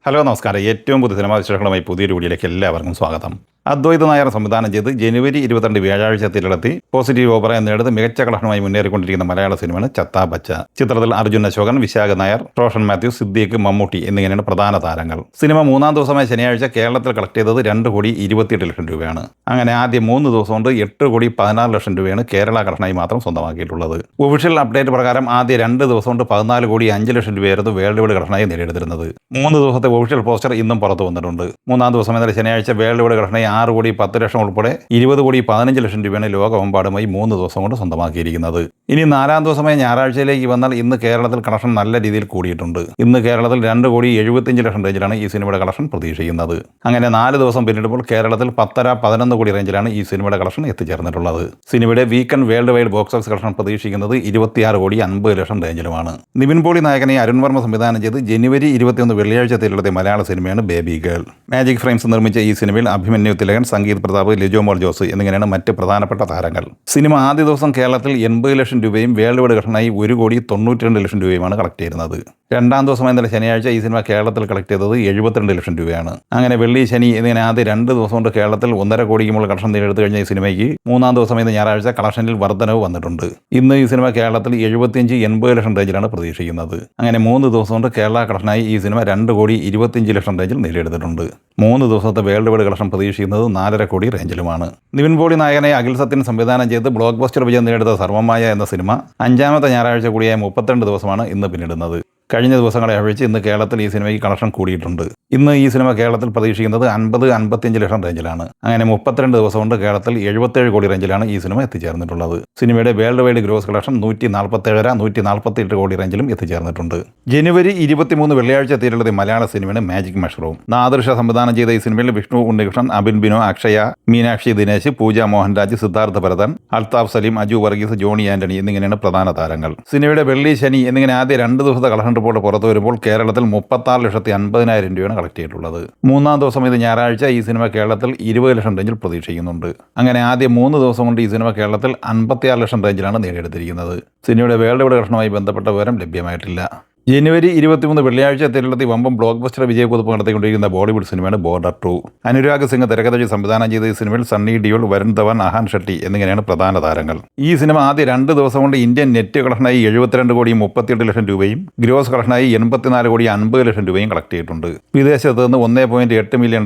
Hello നമസ്കാരം. ഏറ്റവും പുതിയ സിനിമാ വിശേഷങ്ങളുമായി പുതിയൊരു വീഡിയോയിലേക്ക് എല്ലാവർക്കും സ്വാഗതം. അദ്വൈത് നായർ സംവിധാനം ചെയ്ത് ജനുവരി 22 വ്യാഴാഴ്ച തിരളത്തി പോസിറ്റീവ് അഭിപ്രായം നേടുന്ന മികച്ച കളക്ഷനുമായി മുന്നേറിക്കൊണ്ടിരിക്കുന്ന മലയാള സിനിമയാണ് ചത്താ ബച്ച. ചിത്രത്തിൽ അർജുൻ അശോകൻ, വിശാഖ നായർ, റോഷൻ മാത്യു, സിദ്ദീഖ്, മമ്മൂട്ടി എന്നിങ്ങനെയാണ് പ്രധാന താരങ്ങൾ. സിനിമ മൂന്നാം ദിവസമായ ശനിയാഴ്ച കേരളത്തിൽ കളക്ട് ചെയ്തത് 2,28 ലക്ഷം രൂപയാണ്. അങ്ങനെ ആദ്യം 3 ദിവസം കൊണ്ട് 8,16 ലക്ഷം രൂപയാണ് കേരള കളക്ഷനായി മാത്രം സ്വന്തമാക്കിയിട്ടുള്ളത്. ഒഫീഷ്യൽ അപ്ഡേറ്റ് പ്രകാരം ആദ്യ 2 ദിവസം കൊണ്ട് 14,05 ലക്ഷം രൂപയായിരുന്നു വേൾഡ് വൈഡ് കളക്ഷനായി നേടിയെടുത്തിരുന്നത്. 3 ദിവസത്തെ ഒഫീഷ്യൽ പോസ്റ്റർ ഇന്നും പുറത്തു വന്നിട്ടുണ്ട്. മൂന്നാം ദിവസം ഇന്നലെ ശനിയാഴ്ച വേൾഡ് വൈഡ് കളക്ഷനായി 6,10 ലക്ഷം ഉൾപ്പെടെ 20,15 ലക്ഷം രൂപയാണ് ലോകമെമ്പാടുമായി 3 ദിവസം കൊണ്ട് സ്വന്തമാക്കിയിരിക്കുന്നത്. ഇനി 4ാം ദിവസമായ ഞായറാഴ്ചയിലേക്ക് വന്നാൽ ഇന്ന് കേരളത്തിൽ കളക്ഷൻ നല്ല രീതിയിൽ കൂടിയിട്ടുണ്ട്. ഇന്ന് കേരളത്തിൽ 2,75 ലക്ഷം റേഞ്ചിലാണ് ഈ സിനിമയുടെ കളക്ഷൻ പ്രതീക്ഷിക്കുന്നത്. അങ്ങനെ 4 ദിവസം പിന്നിടുമ്പോൾ കേരളത്തിൽ 10-11 കോടി റേഞ്ചിലാണ് ഈ സിനിമയുടെ കളക്ഷൻ എത്തിച്ചേർന്നിട്ടുള്ളത്. സിനിമയുടെ weekend world wide box office collection പ്രതീക്ഷിക്കുന്നത് 26,50 ലക്ഷം റേഞ്ചിലുമാണ്. നിവിൻ പോളി നായകനെ അരുൺ വർമ്മ സംവിധാനം ചെയ്ത് ജനുവരി 21 വെള്ളിയാഴ്ച തിരളത്തിയ മലയാള സിനിമയാണ് ബേബി ഗേൾ. മാജിക് ഫ്രെയിംസ് നിർമ്മിച്ച ഈ സിനിമയിൽ അഭിമന്യു തിലകൻ, സംഗീത് പ്രതാപ്, ലിജോ മോൾ ജോസ് എന്നിങ്ങനെയാണ് മറ്റ് പ്രധാനപ്പെട്ട താരങ്ങൾ. സിനിമ ആദ്യ ദിവസം കേരളത്തിൽ 80 ലക്ഷം രൂപയും വേൾഡ് വൈഡ് കളക്ഷനായി 1,92 ലക്ഷം രൂപയുമാണ് കളക്ട് ചെയ്യുന്നത്. 2ാം ദിവസം ഇന്നലെ ശനിയാഴ്ച ഈ സിനിമ കേരളത്തിൽ കളക്ട് ചെയ്തത് 72 ലക്ഷം രൂപയാണ്. അങ്ങനെ വെള്ളി, ശനി എന്നിങ്ങനെ ആദ്യ 2 ദിവസം കൊണ്ട് കേരളത്തിൽ 1.5 കോടിക്ക് മുകളിൽ കളക്ഷൻ നേടിയെടുത്ത് കഴിഞ്ഞ ഈ സിനിമയ്ക്ക് 3ാം ദിവസം ഇന്ന് ഞായറാഴ്ച കളക്ഷനിൽ വർധനവ് വന്നിട്ടുണ്ട്. ഇന്ന് ഈ സിനിമ കേരളത്തിൽ 75-80 ലക്ഷം റേഞ്ചിലാണ് പ്രതീക്ഷിക്കുന്നത്. അങ്ങനെ 3 ദിവസം കൊണ്ട് കേരള കളക്ഷനായി ഈ സിനിമ 2,25 ലക്ഷം റേഞ്ചിൽ നേടിയെടുത്തിട്ടുണ്ട്. 3 ദിവസത്തെ വേൾഡ് വൈഡ് കളക്ഷൻ പ്രതീക്ഷിക്കുന്നത് 4.5 കോടി റേഞ്ചിലുമാണ്. നിവിൻ പോളി നായകനെ അഖിൽ സത്യൻ സംവിധാനം ചെയ്ത് ബ്ലോക്ക് ബസ്റ്റർ വിജയം നേടിയെടുത്ത സർവമായ എന്ന സിനിമ 5ാമത്തെ ഞായറാഴ്ച കൂടിയായ 32 ദിവസമാണ് ഇന്ന് പിന്നിടുന്നത്. കഴിഞ്ഞ ദിവസങ്ങളെ അപേക്ഷിച്ച് ഇന്ന് കേരളത്തിൽ ഈ സിനിമയ്ക്ക് കളക്ഷൻ കൂടിയിട്ടുണ്ട്. ഇന്ന് ഈ സിനിമ കേരളത്തിൽ പ്രതീക്ഷിക്കുന്നത് 50-55 ലക്ഷം റേഞ്ചിലാണ്. അങ്ങനെ 32 ദിവസം കൊണ്ട് കേരളത്തിൽ 77 കോടി റേഞ്ചിലാണ് ഈ സിനിമ എത്തിച്ചേർന്നിട്ടുള്ളത്. സിനിമയുടെ വേൾഡ് വൈഡ് ഗ്രോസ് കളക്ഷൻ 147-148 കോടി റേഞ്ചിലും എത്തിച്ചേർന്നിട്ടുണ്ട്. ജനുവരി 23 വെള്ളിയാഴ്ച തിരളത്തിയ മലയാള സിനിമയാണ് മാജിക് മഷ്റൂം. നാദിർഷ സംവിധാനം ചെയ്ത ഈ സിനിമയിൽ വിഷ്ണു ഉണ്ണികൃഷ്ണൻ, അബിൻ ബിനോ, അക്ഷയ, മീനാക്ഷി ദിനേശ്, പൂജ മോഹൻരാജ്, സിദ്ധാർത്ഥ ഭരതൻ, അൽതാഫ് സലീം, അജു വർഗീസ്, ജോണി ആന്റണി എന്നിങ്ങനെയാണ് പ്രധാന താരങ്ങൾ. സിനിമയുടെ വെള്ളി, ശനി എന്നിങ്ങനെ ആദ്യ 2 ദിവസത്തെ കളക്ഷൻ റിപ്പോർട്ട് പുറത്തു വരുമ്പോൾ കേരളത്തിൽ 36,50,000 രൂപയാണ് കളക്ട് ചെയ്തിട്ടുള്ളത്. 3ാം ദിവസം ഇത് ഞായറാഴ്ച ഈ സിനിമ കേരളത്തിൽ 20 ലക്ഷം റേഞ്ചിൽ പ്രതീക്ഷിക്കുന്നുണ്ട്. അങ്ങനെ ആദ്യ 3 ദിവസം കൊണ്ട് ഈ സിനിമ കേരളത്തിൽ 56 ലക്ഷം റേഞ്ചിലാണ് നേടിയെടുത്തിരിക്കുന്നത്. സിനിമയുടെ വേൾഡ് വൈഡ് കളക്ഷനുമായി ബന്ധപ്പെട്ട വിവരം ലഭ്യമായിട്ടില്ല. ജനുവരി 23 വെള്ളിയാഴ്ച തിരളത്തി വമ്പം ബ്ലോക്ക് ബസ്റ്റർ വിജയക്കുതിപ്പ് നടത്തിക്കൊണ്ടിരിക്കുന്ന ബോളിവുഡ് സിനിമയാണ് ബോർഡർ 2. അനുരാഗ് സിംഗ് തിരക്കഥ സംവിധാനം ചെയ്ത ഈ സിനിമയിൽ സണ്ണി ഡിയോൾ, വരുൺ ധവൻ, അഹാൻ ഷെട്ടി എന്നിങ്ങനെയാണ് പ്രധാന താരങ്ങൾ. ഈ സിനിമ ആദ്യ 2 ദിവസം കൊണ്ട് ഇന്ത്യൻ നെറ്റ് കളക്ഷനായി 72,38 ലക്ഷം രൂപയും ഗ്രോസ് കളക്ഷനായി 84,50 ലക്ഷം രൂപയും കളക്ട് ചെയ്തിട്ടുണ്ട്. വിദേശത്ത് നിന്ന് $1.8 മില്യൺ,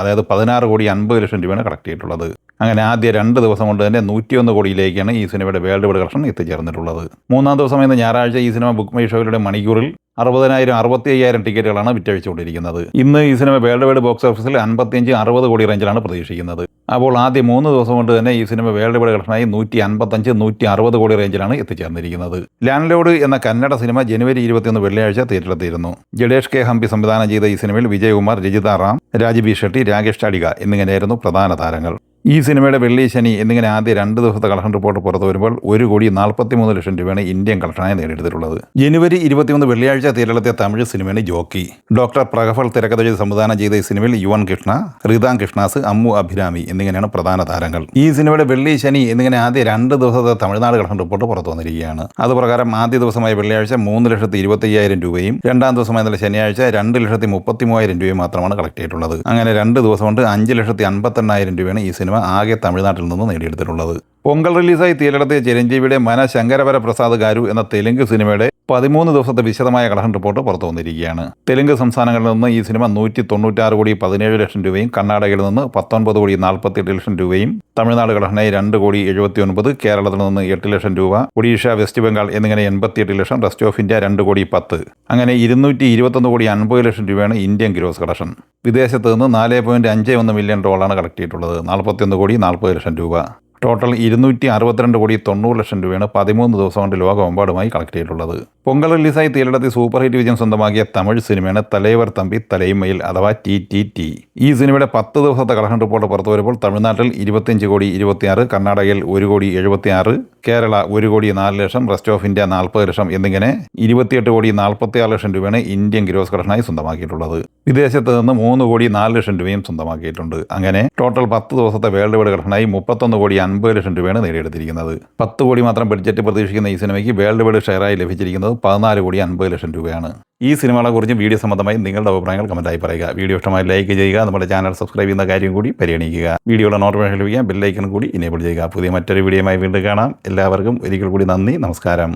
അതായത് 16,50 ലക്ഷം രൂപയാണ് കളക്ട് ചെയ്തിട്ടുള്ളത്. അങ്ങനെ ആദ്യ 2 ദിവസം കൊണ്ട് തന്നെ 101 കോടിയിലേക്കാണ് ഈ സിനിമയുടെ വേൾഡ് വൈഡ് കളക്ഷൻ എത്തിച്ചേർന്നിട്ടുള്ളത്. 3ാം ദിവസം ഇന്ന് ഞായറാഴ്ച ഈ സിനിമ ബുക്ക് മൈ ഷോയിലൂടെ മണിക്കൂറിൽ 60,000-65,000 ടിക്കറ്റുകളാണ് വിറ്റഴിച്ചുകൊണ്ടിരിക്കുന്നത്. ഇന്ന് ഈ സിനിമ വേൾഡ് വൈഡ് ബോക്സ് ഓഫീസിൽ 55-60 കോടി റേഞ്ചിലാണ് പ്രതീക്ഷിക്കുന്നത്. അപ്പോൾ ആദ്യ 3 ദിവസം കൊണ്ട് തന്നെ ഈ സിനിമ വേൾഡ് വൈഡ് കളക്ഷനായി 155-160 കോടി റേഞ്ചിലാണ് എത്തിച്ചേർന്നിരിക്കുന്നത്. ലാൻഡ് ലോഡ് എന്ന കന്നഡ സിനിമ ജനുവരി 21 വെള്ളിയാഴ്ച തിയേറ്ററിലെത്തിയിരുന്നു. ജഡേഷ് കെ ഹംപി സംവിധാനം ചെയ്ത ഈ സിനിമയിൽ വിജയകുമാർ, രജിത റാം, രാജ്ബി ഷെട്ടി, രാകേഷ് ചാടിക എന്നിങ്ങനെയായിരുന്നു പ്രധാന താരങ്ങൾ. ഈ സിനിമയുടെ വെള്ളി, ശനി എന്നിങ്ങനെ ആദ്യ 2 ദിവസത്തെ കളക്ഷൻ റിപ്പോർട്ട് പുറത്തു വരുമ്പോൾ 1,43 ലക്ഷം രൂപയാണ് ഇന്ത്യൻ കളക്ഷനായി നേടിയെടുത്തിട്ടുള്ളത്. ജനുവരി 21 വെള്ളിയാഴ്ച തിരളത്തിയ തമിഴ് സിനിമയാണ് ജോക്കി. ഡോക്ടർ പ്രഗഫൽ തിരക്കഥ സംവിധാനം ചെയ്ത ഈ സിനിമയിൽ യുവൻ കൃഷ്ണ, റിതാങ് കൃഷ്ണാസ്, അമ്മു അഭിരാമി എന്നിങ്ങനെയാണ് പ്രധാന താരങ്ങൾ. ഈ സിനിമയുടെ വെള്ളി, ശനി എന്നിങ്ങനെ ആദ്യ 2 ദിവസത്തെ തമിഴ്നാട് കളക്ഷൻ റിപ്പോർട്ട് പുറത്തു വന്നിരിക്കുകയാണ്. അതുപ്രകാരം ആദ്യ ദിവസമായ വെള്ളിയാഴ്ച 3,25,000 രൂപയും 2ാം ദിവസമായ ശനിയാഴ്ച 2,33,000 രൂപയും മാത്രമാണ് കളക്ട് ചെയ്തിട്ടുള്ളത്. അങ്ങനെ 2 ദിവസം കൊണ്ട് 5,58,000 രൂപയാണ് ഈ സിനിമ ആകെ തമിഴ്നാട്ടിൽ നിന്ന് നേടിയെടുത്തിട്ടുള്ളത്. പൊങ്കൽ റിലീസായി തിയേറ്ററിലെത്തിയ ചിരഞ്ജീവിയുടെ മന ശങ്കരവര പ്രസാദ് ഗാരു എന്ന തെലുങ്ക് സിനിമയുടെ 13 ദിവസത്തെ വിശദമായ കളക്ഷൻ റിപ്പോർട്ട് പുറത്തു വന്നിരിക്കുകയാണ്. തെലുങ്ക് സംസ്ഥാനങ്ങളിൽ നിന്ന് ഈ സിനിമ 196,17 ലക്ഷം രൂപയും, കർണാടകയിൽ നിന്ന് 19,48 ലക്ഷം രൂപയും, തമിഴ്നാട് കളക്ഷനായി 2,79, കേരളത്തിൽ നിന്ന് 8 ലക്ഷം രൂപ, ഒഡീഷ, വെസ്റ്റ് ബംഗാൾ എന്നിങ്ങനെ 88 ലക്ഷം, റെസ്റ്റ് ഓഫ് ഇന്ത്യ 2,10, അങ്ങനെ 221,50 ലക്ഷം രൂപയാണ് ഇന്ത്യൻ ഗ്രോസ് കളക്ഷൻ. വിദേശത്ത് നിന്ന് $4.51 മില്യൺ കളക്ട് ചെയ്തിട്ടുള്ളത്, 41,40 ലക്ഷം രൂപ. ടോട്ടൽ 262,90 ലക്ഷം രൂപയാണ് 13 ദിവസം കൊണ്ട് ലോകമെമ്പാടുമായി കളക്ട് ചെയ്തിട്ടുള്ളത്. പൊങ്കൽ റിലീസായി തിയേറ്ററിലെത്തി സൂപ്പർ ഹിറ്റ് വിജയം സ്വന്തമാക്കിയ തമിഴ് സിനിമയാണ് തലൈവർ തമ്പി തലൈമയിൽ അഥവാ TTT. ഈ സിനിമയുടെ 10 ദിവസത്തെ കളക്ഷൻ റിപ്പോർട്ട് പുറത്തു വരുമ്പോൾ തമിഴ്നാട്ടിൽ 25,26, കർണാടകയിൽ 1,76, കേരള 1,04 ലക്ഷം, റെസ്റ്റ് ഓഫ് ഇന്ത്യ 40 ലക്ഷം എന്നിങ്ങനെ 28,46 ലക്ഷം രൂപയാണ് ഇന്ത്യൻ ഗ്രോസ് കളക്ഷനായി സ്വന്തമാക്കിയിട്ടുള്ളത്. വിദേശത്ത് നിന്ന് 3,04,00,000 രൂപയും സ്വന്തമാക്കിയിട്ടുണ്ട്. അങ്ങനെ ടോട്ടൽ 10 ദിവസത്തെ വേൾഡ് വൈഡ് കളക്ഷനായി 31,50,00,000 രൂപയാണ് നേടിയെടുത്തിരിക്കുന്നത്. 10 കോടി മാത്രം ബഡ്ജറ്റ് പ്രതീക്ഷിക്കുന്ന ഈ സിനിമയ്ക്ക് വേൾഡ് വൈഡ് ഷെയറായി ലഭിച്ചിരിക്കുന്നത് 14,50,00,000 രൂപയാണ്. ഈ സിനിമകളെക്കുറിച്ചും വീഡിയോ സംബന്ധമായി നിങ്ങളുടെ അഭിപ്രായങ്ങൾ കമൻറ്റായി പറയുക. വീഡിയോ ഇഷ്ടമായി ലൈക്ക് ചെയ്യുക. നമ്മുടെ ചാനൽ സബ്സ്ക്രൈബ് ചെയ്യുന്ന കാര്യം കൂടി പരിഗണിക്കുക. വീഡിയോയുടെ നോട്ടിഫിക്കേഷൻ ലഭിക്കാൻ ബെല്ലൈക്കൺ കൂടി എനേബിൾ ചെയ്യുക. പുതിയ മറ്റൊരു വീഡിയോയുമായി വീണ്ടും കാണാം. എല്ലാവർക്കും ഒരിക്കൽ കൂടി നന്ദി, നമസ്കാരം.